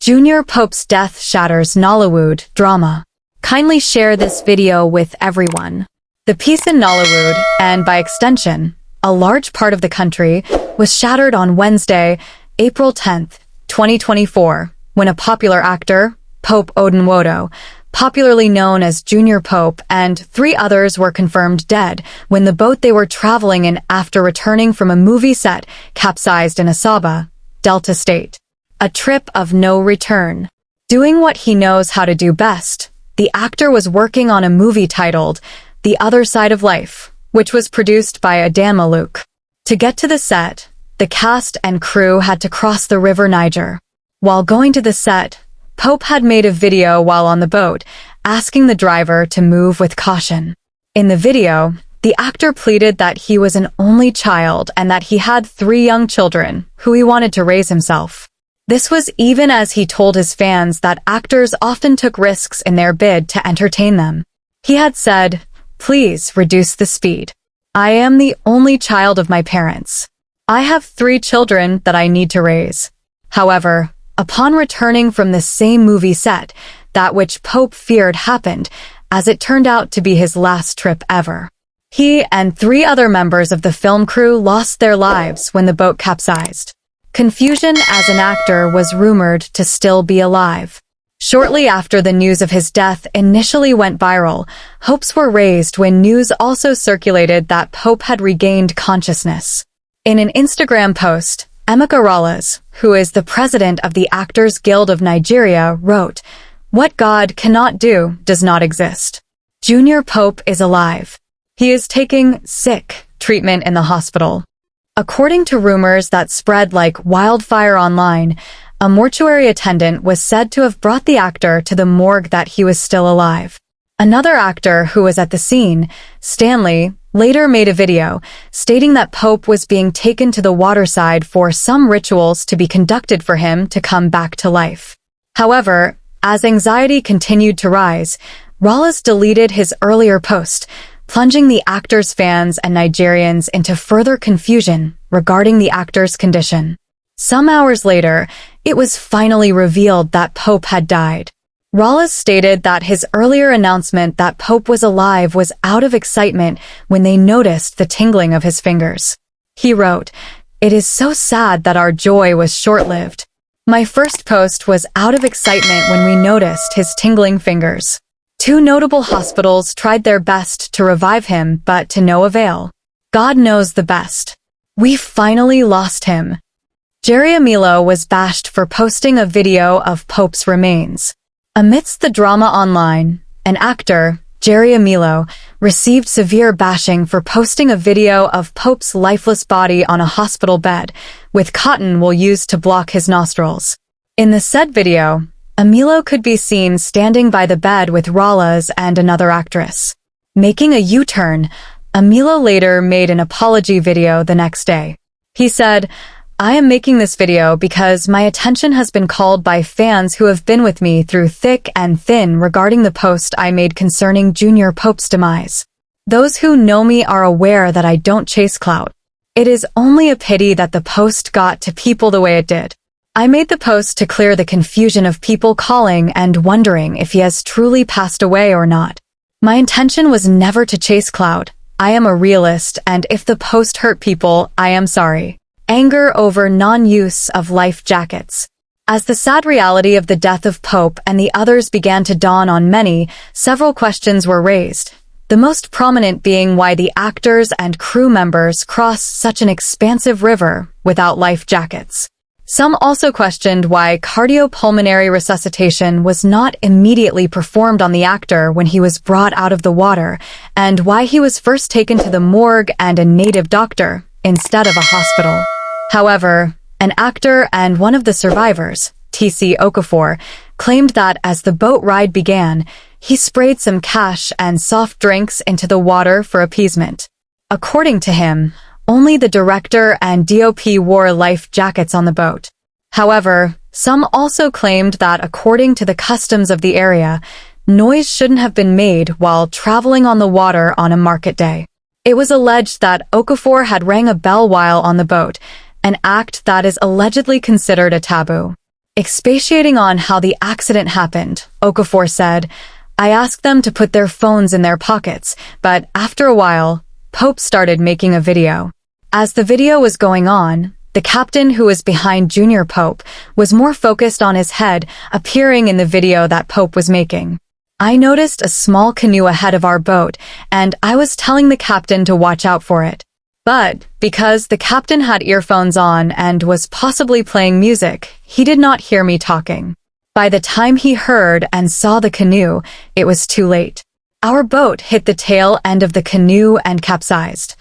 Junior Pope's death shatters Nollywood drama. Kindly share this video with everyone. The peace in Nollywood, and by extension, a large part of the country, was shattered on Wednesday, April 10th, 2024, when a popular actor, Pope Odinwodo, popularly known as Junior Pope, and 3 others were confirmed dead when the boat they were traveling in after returning from a movie set capsized in Asaba, Delta State. A trip of no return. Doing what he knows how to do best, the actor was working on a movie titled The Other Side of Life, which was produced by Adam Maluk. To get to the set, the cast and crew had to cross the river Niger. While going to the set, Pope had made a video while on the boat, asking the driver to move with caution. In the video, the actor pleaded that he was an only child and that he had 3 young children, who he wanted to raise himself. This was even as he told his fans that actors often took risks in their bid to entertain them. He had said, "Please reduce the speed. I am the only child of my parents. I have 3 children that I need to raise." However, upon returning from the same movie set, that which Pope feared happened, as it turned out to be his last trip ever. He and 3 other members of the film crew lost their lives when the boat capsized. Confusion as an actor was rumored to still be alive. Shortly after the news of his death initially went viral, hopes were raised when news also circulated that Pope had regained consciousness. In an Instagram post, Emeka Rawlings, who is the president of the Actors Guild of Nigeria, wrote, "What God cannot do does not exist. Junior Pope is alive. He is taking sick treatment in the hospital." According to rumors that spread like wildfire online, a mortuary attendant was said to have brought the actor to the morgue that he was still alive. Another actor who was at the scene, Stanley, later made a video stating that Pope was being taken to the waterside for some rituals to be conducted for him to come back to life. However, as anxiety continued to rise, Rawlings deleted his earlier post, plunging the actor's fans and Nigerians into further confusion regarding the actor's condition. Some hours later, it was finally revealed that Pope had died. Rawlings stated that his earlier announcement that Pope was alive was out of excitement when they noticed the tingling of his fingers. He wrote, "It is so sad that our joy was short-lived. My first post was out of excitement when we noticed his tingling fingers. 2 notable hospitals tried their best to revive him, but to no avail. God knows the best. We finally lost him." Jerry Amilo was bashed for posting a video of Pope's remains. Amidst the drama online, an actor, Jerry Amilo, received severe bashing for posting a video of Pope's lifeless body on a hospital bed, with cotton wool used to block his nostrils. In the said video, Amilo could be seen standing by the bed with Rawlings and another actress. Making a U-turn, Amilo later made an apology video the next day. He said, "I am making this video because my attention has been called by fans who have been with me through thick and thin regarding the post I made concerning Junior Pope's demise. Those who know me are aware that I don't chase clout. It is only a pity that the post got to people the way it did. I made the post to clear the confusion of people calling and wondering if he has truly passed away or not. My intention was never to chase clout. I am a realist, and if the post hurt people, I am sorry." Anger over non-use of life jackets. As the sad reality of the death of Pope and the others began to dawn on many, several questions were raised, the most prominent being why the actors and crew members crossed such an expansive river without life jackets. Some also questioned why cardiopulmonary resuscitation was not immediately performed on the actor when he was brought out of the water, and why he was first taken to the morgue and a native doctor instead of a hospital. However, an actor and one of the survivors, T.C. Okafor, claimed that as the boat ride began, he sprayed some cash and soft drinks into the water for appeasement. According to him, only the director and DOP wore life jackets on the boat. However, some also claimed that according to the customs of the area, noise shouldn't have been made while traveling on the water on a market day. It was alleged that Okafor had rang a bell while on the boat, an act that is allegedly considered a taboo. Expatiating on how the accident happened, Okafor said, "I asked them to put their phones in their pockets, but after a while, Pope started making a video. As the video was going on, the captain who was behind Junior Pope was more focused on his head appearing in the video that Pope was making. I noticed a small canoe ahead of our boat, and I was telling the captain to watch out for it. But because the captain had earphones on and was possibly playing music, he did not hear me talking. By the time he heard and saw the canoe, it was too late. Our boat hit the tail end of the canoe and capsized."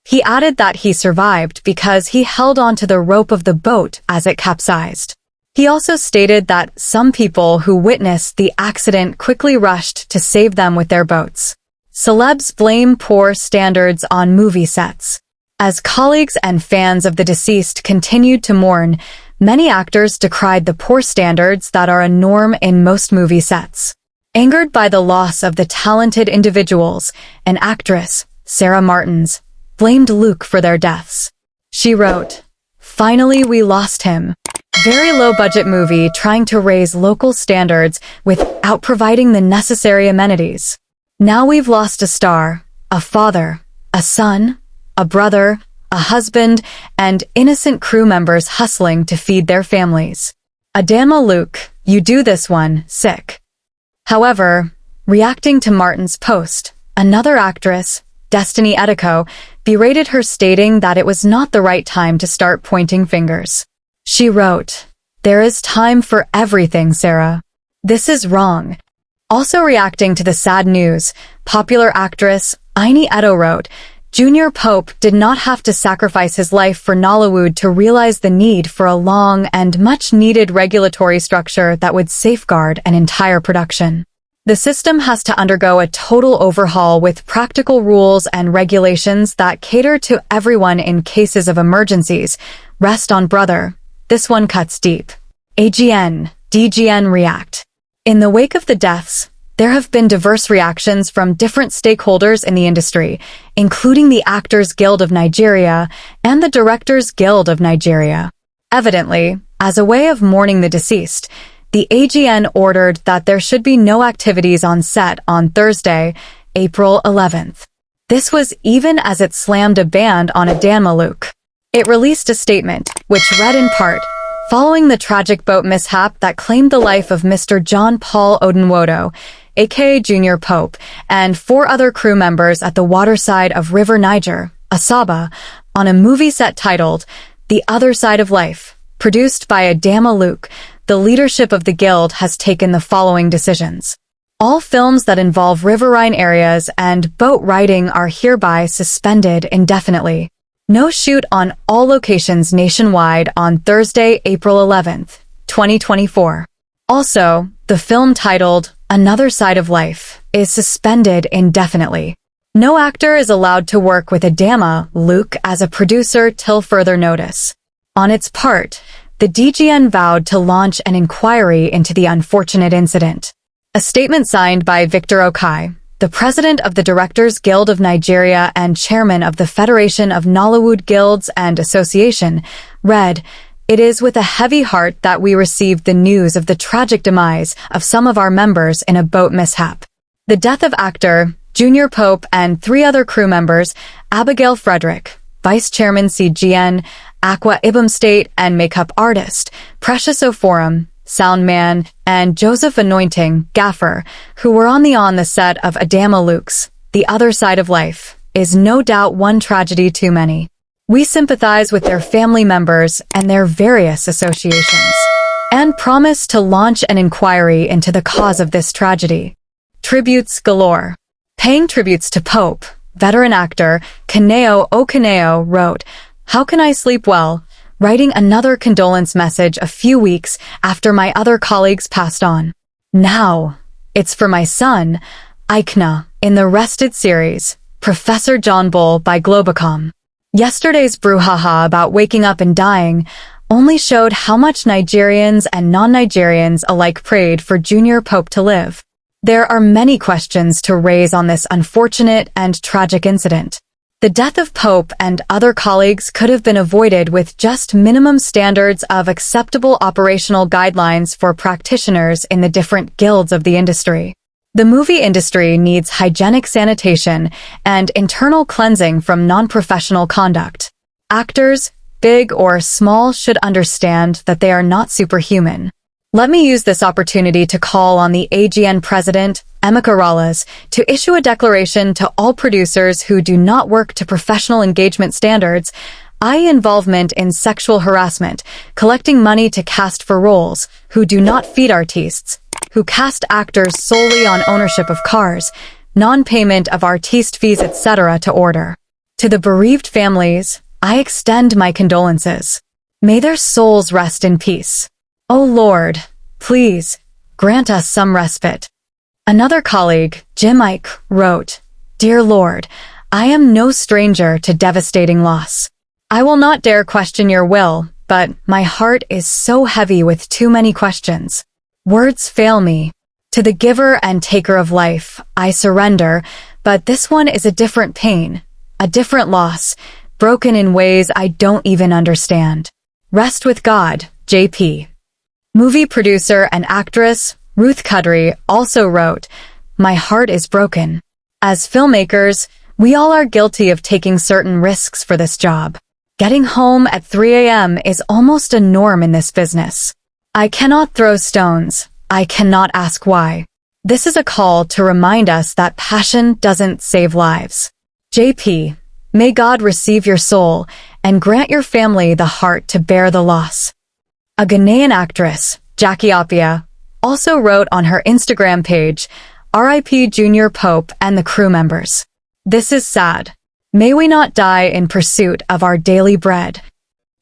He added that he survived because he held onto the rope of the boat as it capsized. He also stated that some people who witnessed the accident quickly rushed to save them with their boats. Celebs blame poor standards on movie sets. As colleagues and fans of the deceased continued to mourn, many actors decried the poor standards that are a norm in most movie sets. Angered by the loss of the talented individuals, an actress, Sarah Martins, blamed Luke for their deaths. She wrote, "Finally, we lost him. Very low-budget movie trying to raise local standards without providing the necessary amenities. Now we've lost a star, a father, a son, a brother, a husband, and innocent crew members hustling to feed their families. Adama Luke, you do this one, sick." However, reacting to Martin's post, another actress, Destiny Edico, berated her, stating that it was not the right time to start pointing fingers. She wrote, "There is time for everything, Sarah. This is wrong." Also reacting to the sad news, popular actress Aini Edo wrote, "Junior Pope did not have to sacrifice his life for Nollywood to realize the need for a long and much-needed regulatory structure that would safeguard an entire production. The system has to undergo a total overhaul with practical rules and regulations that cater to everyone in cases of emergencies. Rest on brother. This one cuts deep." DGN react. In the wake of the deaths, there have been diverse reactions from different stakeholders in the industry, including the Actors Guild of Nigeria and the Directors Guild of Nigeria. Evidently, as a way of mourning the deceased, the AGN ordered that there should be no activities on set on Thursday, April 11th. This was even as it slammed a ban on Adama Luke. It released a statement, which read in part, "Following the tragic boat mishap that claimed the life of Mr. John Paul Odunwodo, aka Junior Pope, and 4 other crew members at the waterside of River Niger, Asaba, on a movie set titled The Other Side of Life, produced by Adama Luke, the leadership of the guild has taken the following decisions. All films that involve riverine areas and boat riding are hereby suspended indefinitely. No shoot on all locations nationwide on Thursday, April 11th, 2024. Also, the film titled Another Side of Life is suspended indefinitely. No actor is allowed to work with Adama Luke as a producer till further notice." On its part, the DGN vowed to launch an inquiry into the unfortunate incident. A statement signed by Victor Okai, the president of the Directors Guild of Nigeria and chairman of the Federation of Nollywood Guilds and Association, read, "It is with a heavy heart that we received the news of the tragic demise of some of our members in a boat mishap. The death of actor Junior Pope and 3 other crew members, Abigail Frederick, Vice Chairman CGN, Aqua Ibom State and makeup artist, Precious Oforum, sound man, and Joseph Anointing, gaffer, who were on the set of Adama Luke's The Other Side of Life, is no doubt one tragedy too many. We sympathize with their family members and their various associations, and promise to launch an inquiry into the cause of this tragedy." Tributes galore. Paying tributes to Pope, veteran actor Kaneo Okaneo wrote, "How can I sleep well?" writing another condolence message a few weeks after my other colleagues passed on. "Now, it's for my son, Aikna, in the Rested series, Professor John Bull by Globacom." Yesterday's brouhaha about waking up and dying only showed how much Nigerians and non-Nigerians alike prayed for Junior Pope to live. There are many questions to raise on this unfortunate and tragic incident. The death of Pope and other colleagues could have been avoided with just minimum standards of acceptable operational guidelines for practitioners in the different guilds of the industry. The movie industry needs hygienic sanitation and internal cleansing from non-professional conduct. Actors, big or small, should understand that they are not superhuman. Let me use this opportunity to call on the AGN president, Emeka Rallas, to issue a declaration to all producers who do not work to professional engagement standards, i.e. involvement in sexual harassment, collecting money to cast for roles, who do not feed artistes, who cast actors solely on ownership of cars, non-payment of artiste fees, etc. to order. To the bereaved families, I extend my condolences. May their souls rest in peace. O Lord, please, grant us some respite. Another colleague, Jim Ike, wrote, Dear Lord, I am no stranger to devastating loss. I will not dare question your will, but my heart is so heavy with too many questions. Words fail me. To the giver and taker of life, I surrender, but this one is a different pain, a different loss, broken in ways I don't even understand. Rest with God, JP. Movie producer and actress Ruth Kudry also wrote, My heart is broken. As filmmakers, we all are guilty of taking certain risks for this job. Getting home at 3 a.m. is almost a norm in this business. I cannot throw stones. I cannot ask why. This is a call to remind us that passion doesn't save lives. JP, may God receive your soul and grant your family the heart to bear the loss. A Ghanaian actress, Jackie Appiah, also wrote on her Instagram page, RIP Junior Pope and the crew members. This is sad. May we not die in pursuit of our daily bread.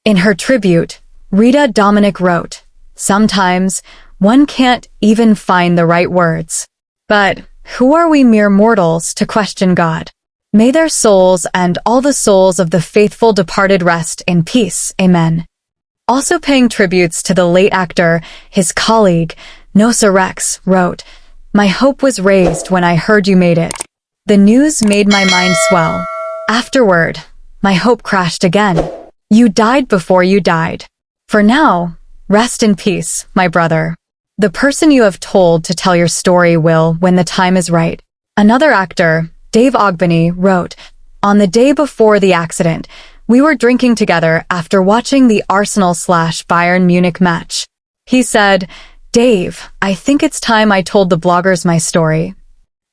In her tribute, Rita Dominic wrote, Sometimes one can't even find the right words. But who are we mere mortals to question God? May their souls and all the souls of the faithful departed rest in peace. Amen. Also paying tributes to the late actor, his colleague, Nosa Rex, wrote, My hope was raised when I heard you made it. The news made my mind swell. Afterward, my hope crashed again. You died before you died. For now, rest in peace, my brother. The person you have told to tell your story will when the time is right. Another actor, Dave Ogbeni, wrote, On the day before the accident, we were drinking together after watching the Arsenal/Bayern Munich match. He said, Dave, I think it's time I told the bloggers my story.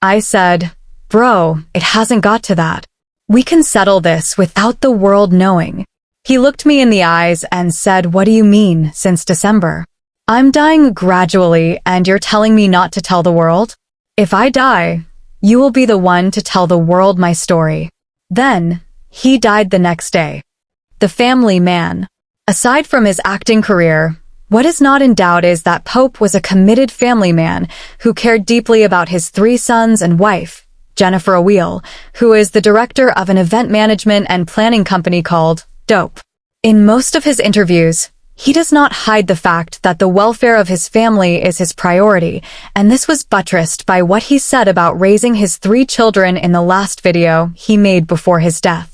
I said, Bro, it hasn't got to that. We can settle this without the world knowing. He looked me in the eyes and said, What do you mean, since December? I'm dying gradually and you're telling me not to tell the world? If I die, you will be the one to tell the world my story. Then, he died the next day. The family man. Aside from his acting career, what is not in doubt is that Pope was a committed family man who cared deeply about his 3 sons and wife, Jennifer Aweel, who is the director of an event management and planning company called Dope. In most of his interviews, he does not hide the fact that the welfare of his family is his priority, and this was buttressed by what he said about raising his 3 children in the last video he made before his death.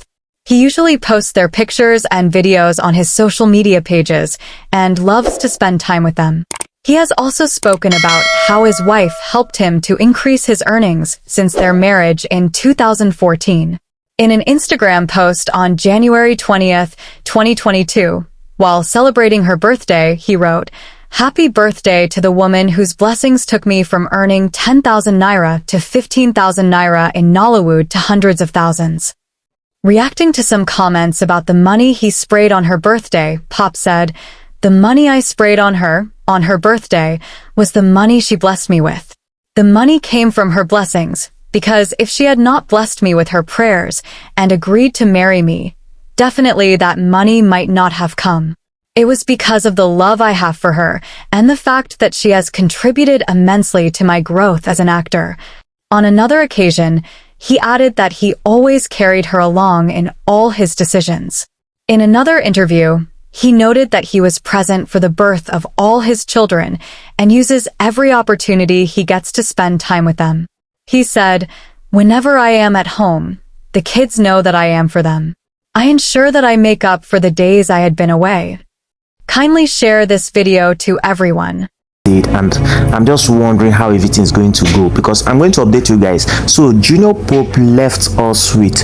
He usually posts their pictures and videos on his social media pages and loves to spend time with them. He has also spoken about how his wife helped him to increase his earnings since their marriage in 2014. In an Instagram post on January 20th, 2022, while celebrating her birthday, he wrote, Happy birthday to the woman whose blessings took me from earning 10,000 naira to 15,000 naira in Nollywood to hundreds of thousands. Reacting to some comments about the money he sprayed on her birthday, Pop said, The money I sprayed on her birthday, was the money she blessed me with. The money came from her blessings, because if she had not blessed me with her prayers and agreed to marry me, definitely that money might not have come. It was because of the love I have for her and the fact that she has contributed immensely to my growth as an actor. On another occasion, he added that he always carried her along in all his decisions. In another interview, he noted that he was present for the birth of all his children and uses every opportunity he gets to spend time with them. He said, Whenever I am at home, the kids know that I am for them. I ensure that I make up for the days I had been away. Kindly share this video to everyone. And I'm just wondering how everything's going to go, because I'm going to update you guys. So Junior Pope left us with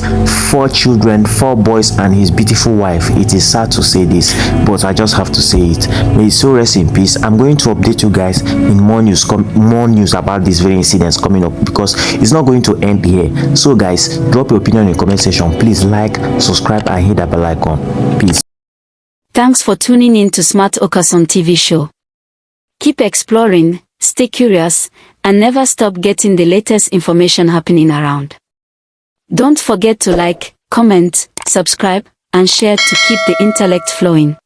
4 children, 4 boys and his beautiful wife. It is sad to say this, but I just have to say it. May his soul rest in peace. I'm going to update you guys in more news about these very incidents coming up, because it's not going to end here. So guys, drop your opinion in the comment section. Please like, subscribe and hit that bell icon. Peace. Thanks for tuning in to Smart Okason TV show. Keep exploring, stay curious, and never stop getting the latest information happening around. Don't forget to like, comment, subscribe, and share to keep the intellect flowing.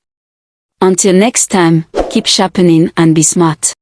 Until next time, keep sharpening and be smart.